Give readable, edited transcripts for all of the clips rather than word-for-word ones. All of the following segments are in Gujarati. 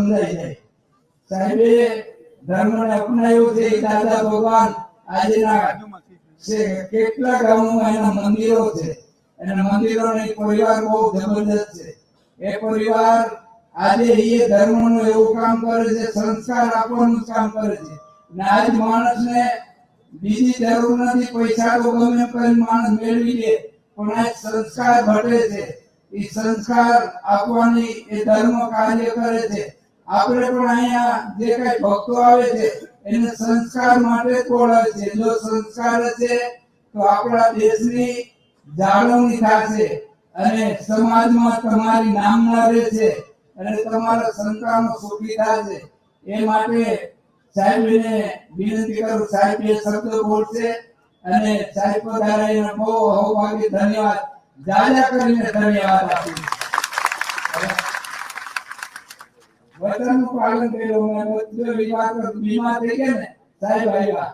સમજાઈ જાય. સાહેબે ધર્મને અપનાવ્યો છે. દાદા ભગવાન આજના કેટલા ગામોમાં એના મંદિરો છે. એના મંદિરોનો પરિવાર બહુ જબરદસ્ત છે. એ પરિવાર આજે એ ધર્મનું એવું કામ કરે છે, સંસ્કાર આપવાનું કામ કરે છે. ને આજ માણસને બીજી જરૂર નથી. પૈસા તો ગમે કોઈ માણસ મેળવી લે, પણ આ સંસ્કાર ઘટે છે. એ સંસ્કાર આપવાની એ ધર્મ કાર્ય કરે છે. આપણે પણ અહીંયા જે કઈ ભક્તો આવે છે એને સંસ્કાર માટે બોલાવે છે. જો સંસ્કાર છે તો આપણા દેશની જાળવણી થશે અને સમાજમાં તમારી નામના રહેશે અને તમારા સંતાનો સુખી થશે. એ માટે સાહેબને વિનંતી કરું, સાહેબ એ શબ્દ બોલશે અને સાહેબ પધારેને બહુ અહોભાગ્ય ધન્યવાદ જાજા કરીને ધન્યવાદ આપું. વચનનું પાલન કર્યું. જો બીમાર થઈ ગયા ને સાહેબ આવ્યા,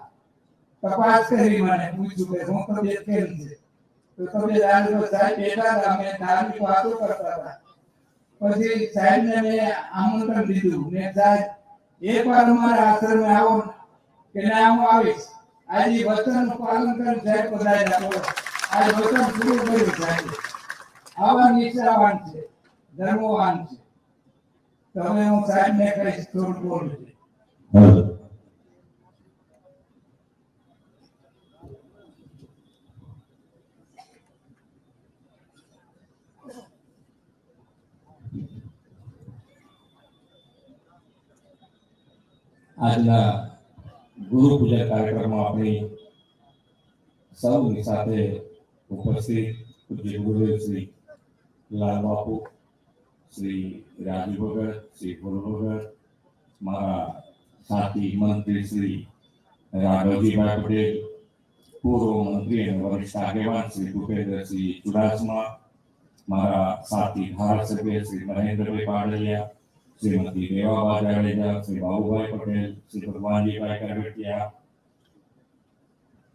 તપાસ કરી, મને પૂછ્યું કે હું તબિયત કેમ છે. તો તબિયત આવી તો સાહેબ બેઠા હતા, અમે ધાર્મિક વાતો કરતા હતા. પછી સાહેબને મેં આમંત્રણ દીધું ને સાહેબ એકવાર અમારા આશ્રમે આવો કે ના હું આવીશ. આજે વચનનું પાલન કરી સાહેબ પધાર્યા. આજે વચન પૂરું કર્યું. સાહેબ આવા નિષ્ઠાવાન છે, ધર્મવાન છે. તમે હું સાહેબને કહીશ થોડું બોલું છે. આજના ગુરુ પૂજા કાર્યક્રમમાં આપણી સૌની સાથે ઉપસ્થિત પૂજ્ય ગુરુદેવ શ્રી લાલ બાપુ, શ્રી રાજુ ભગત, શ્રી ભોલ ભગત, મારા સાથી મંત્રી શ્રી રાઘવજીભાઈ પટેલ, પૂર્વ મંત્રી અને વરિષ્ઠ આગેવાન શ્રી ભૂપેન્દ્રસિંહ ચુડાસમા, મારા સાથી ધારાસભ્ય શ્રી મહેન્દ્રભાઈ પાડલિયા, श्रीमती देवाबा जाडेजा, श्री बाबूभाई पटेल, श्री भगवानजीभाई करगटिया,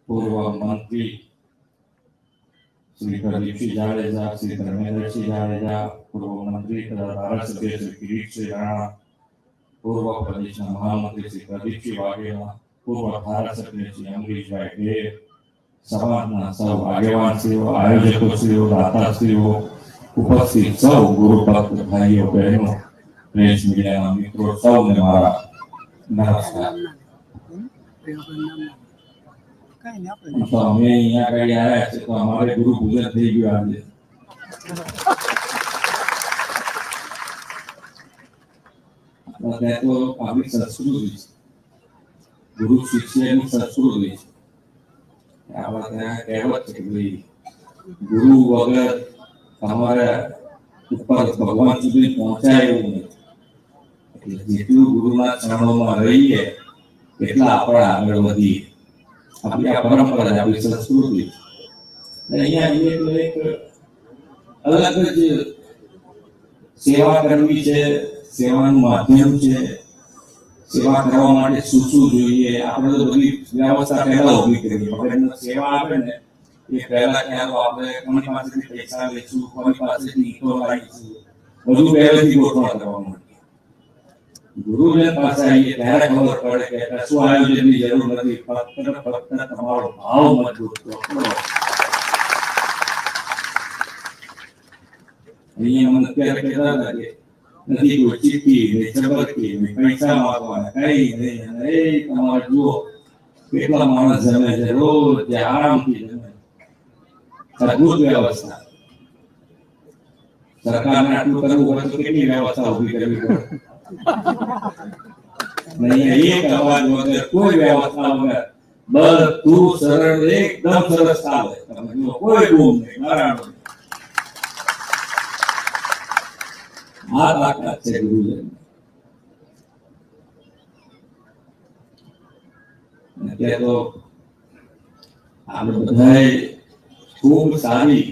पूर्व मंत्री श्री प्रदीपसिंह जाडेजा, श्री धर्मेंद्रसिंह जाडेजा, पूर्व मंत्री तथा धारासभ्य श्री किरीटसिंह राणा, पूर्व प्रदेश महामंत्री श्री प्रदीपसिंह वाघेला, पूर्व धारासभ्य श्री अमरीशभाई ढेर, समाजना सौ આગેવાનશ્રીઓ, આયોજકોશ્રીઓ, દાતાશ્રીઓ, ઉપસ્થિત સૌ ગુરુ ભક્ત ભાઈઓ બહેનો, પ્રેસ મીડિયાના મિત્રો સૌને મારા નમસ્કાર. તો અમે અહીંયા આગળ આવ્યા છે તો અમારે ગુરુ પૂજન થઈ ગયું આજે. ત્યાં તો આપણી સંસ્કૃતિ છે, ગુરુ શિષ્યની સંસ્કૃતિ છે. આપણે ત્યાં કહેવત છે કે ભાઈ ગુરુ વગર તમારા ઉપર ભગવાન સુધી પહોંચાય એવું નથી. એટલે જેટલું ગુરુના ચરણોમાં રહીએ એટલા આપણે આગળ વધીએ. આપણી આ પરંપરા છે, આપણી સંસ્કૃતિ. અહીંયા એક અલગ જ સેવા કરવી છે, સેવાનું માધ્યમ છે. સેવા કરવા માટે શું શું જોઈએ આપણે તો બધી વ્યવસ્થા પહેલા ઉભી કરી. આપણે સેવા આપે ને એ પહેલા ક્યાં તો આપણે કોની પાસેથી પૈસા લઈશું, કોની પાસેથી ઈંટો લાવીશું, બધું પહેલેથી ગોઠવણ કરવા માટે. ગુરુજન પાસે આવીએ ત્યારે ખબર પડે કે કશું આયોજનની જરૂર નથી, ફક્ત તમારો ભાવ મજબૂત કરો. અહીંયા મને અત્યારે કહેતા હતા કે નથી કોઈ ચીઠી નહીં, ચબરકી નહીં, પૈસા માંગવાના કઈ નહીં. એ તમારે જુઓ કેટલા માણસ જમે છે, રોજ આરામથી જમે. અદભુત વ્યવસ્થા. સરકારને આટલું કરવું હોય તો કેટલી વ્યવસ્થા ઉભી કરવી પડે. એક અવાજ વગર, કોઈ વ્યવસ્થા વગર બધું સરળ એકદમ સરસ ચાલે. તમે જુઓ કોઈ બૂમ નહીં, નારાયણ. આ તાકાત છે ગુરુજન. અત્યારે તો આપણે બધા ખૂબ સારી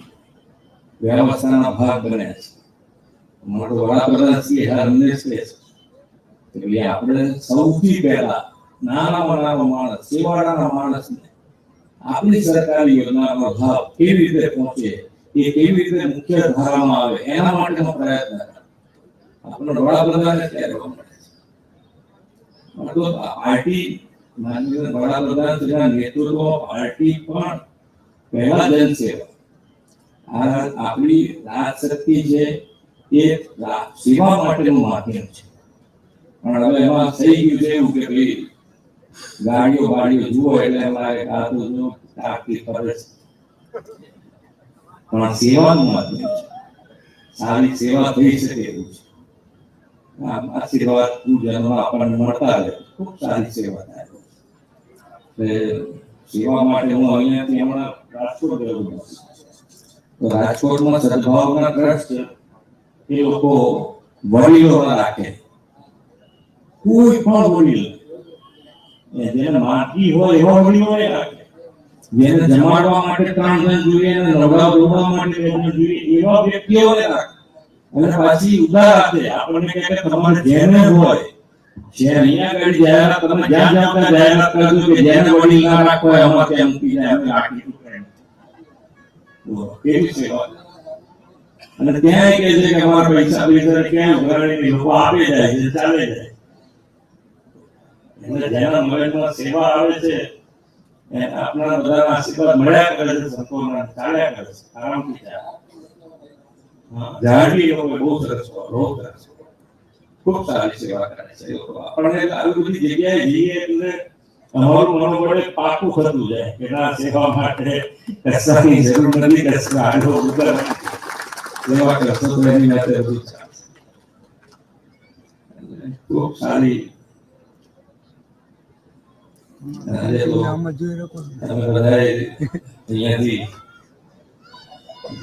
વ્યવસ્થાના ભાગ બન્યા છે. અમારો વડાપ્રધાન શ્રી હરમેશ એટલે આપણે સૌથી પહેલા નાનામાં નાનો માણસ, સેવાળાના માણસને આપણી સરકારી યોજનાનો લાભ કેવી રીતે પહોંચે, એ કેવી રીતે મુખ્ય ધારામાં આવે એના માટેનો પ્રયત્ન આપણે વડાપ્રધાન ત્યારે તો પાર્ટી માનનીય વડાપ્રધાન શ્રીના નેતૃત્વમાં પાર્ટી પણ પહેલા જનસેવા, આ આપણી રાજશક્તિ છે એ સેવા માટેનું માધ્યમ છે. પણ હવે એમાં થઈ ગયું છે એવું કે ભાઈ ગાડીઓ બાડીઓ જુઓ એટલે અમારે આ તો જો તાકતી ફરજ, પણ સેવાનું માધ્યમ છે, સારી સેવા થઈ શકે એવું છે. આશીર્વાદ પૂજનમાં આપણને મળતા રહે, ખૂબ સારી સેવા થાય. સેવા માટે હું અહીંયાથી હમણાં રાજકોટ ગયો હતો. તો રાજકોટમાં સદભાવના ટ્રસ્ટ એ લોકો વડીલો રાખે, કોઈ પણ વડીલ જેને માટી હોય એવા વડીલોને રાખે, જેને જમાડવા માટે 3 જણ જોઈએ અને નવડાવવા માટે 2 જણ જોઈએ એવા વ્યક્તિઓને રાખે. અને પાછી ઉધાર આપે, આપણને કહે કે તમારે જેને હોય જે અહીંયા આગળ જાહેરાત, તમે જ્યાં જ્યાં જાહેરાત કરજો કે જેને વડીલ ના રાખવો હોય અમારે ત્યાં મૂકી જાય, અમે રાખીશું. કેવી સેવા! અને ત્યાં કહે છે કે અમારા પૈસા ક્યાં ઉઘરાણી લોકો આપે જાય છે, ચાલે જાય. એટલે જેના મગજમાં સેવા આવે છે આપણા બધા આશીર્વાદ મળ્યા કરે છે, સંપૂર્ણ ચાલ્યા કરે છે, આરામથી ચાલે. જાહેરથી લોકો બહુ સરસ, બહુ સરસ, ખૂબ સારી સેવા કરે છે. આપણને આવી બધી જગ્યાએ જઈએ એટલે અમારું મનોબળ પાકું થતું જાય કે ના, સેવા માટે કશાની જરૂર નથી, કશું આડો ઉતર સેવા કરશો તો એની માટે બધું ચાલશે. ખૂબ સારી. આજે તો તમે બધાએ અહીંયાથી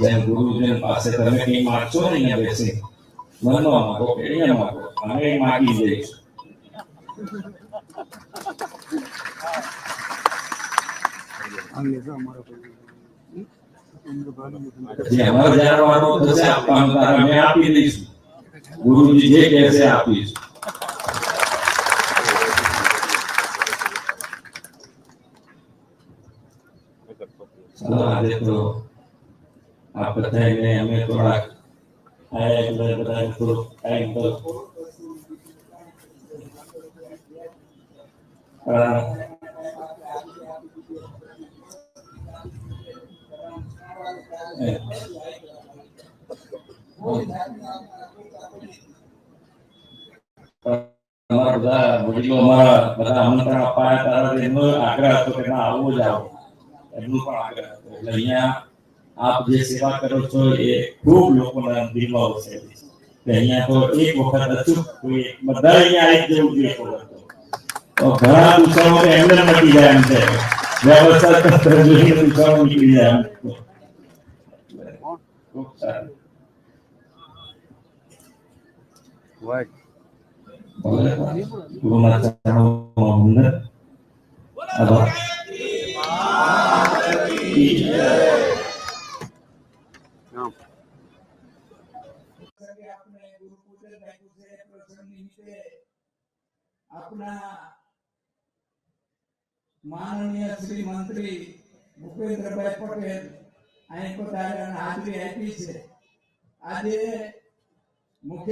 જેમ ગુરુજન પાસે તમે કંઈ માગશો ને અહીંયા બેસી, મનમાં માગો કે અહીંયા માગો, અમે માગી જઈશું. જે અમારે જ્યારે વારો થશે આપવાનું ત્યારે અમે આપી દઈશું. ગુરુજી જે કહેશે આપીશું. ચાલો આજે તો આ બધાને અમે થોડાક આયા એટલે બધાને થોડુંક ટાઈમ તો અમારા બધા વડીલો અમારા બધા આમંત્રણ અપાયા તારા એમનો આગ્રહ હતો કે ના આવવું જ આવો, એમનું પણ આગ્રહ હતો. એટલે અહીંયા આપ જે સેવા કરો છો એ ખૂબ લોકોના દિલમાં વસેલી છે કે અહીંયા તો એક વખત અચૂક કોઈ બધા અહીંયા આવી જવું જોઈએ. તો ઘણા દુષ્કાળો એમને નથી જાય એમ છે, વ્યવસ્થા તંત્ર જોઈએ દુષ્કાળો નીકળી જાય એમ. ખૂબ સારું. ગુરુના ચરણોમાં વંદન. આભાર. આપણા માનનીય શ્રી મંત્રી ભૂપેન્દ્રભાઈ પટેલ અહીં પધાર્યા અને હાજરી આપી છે. આજે મુખ્ય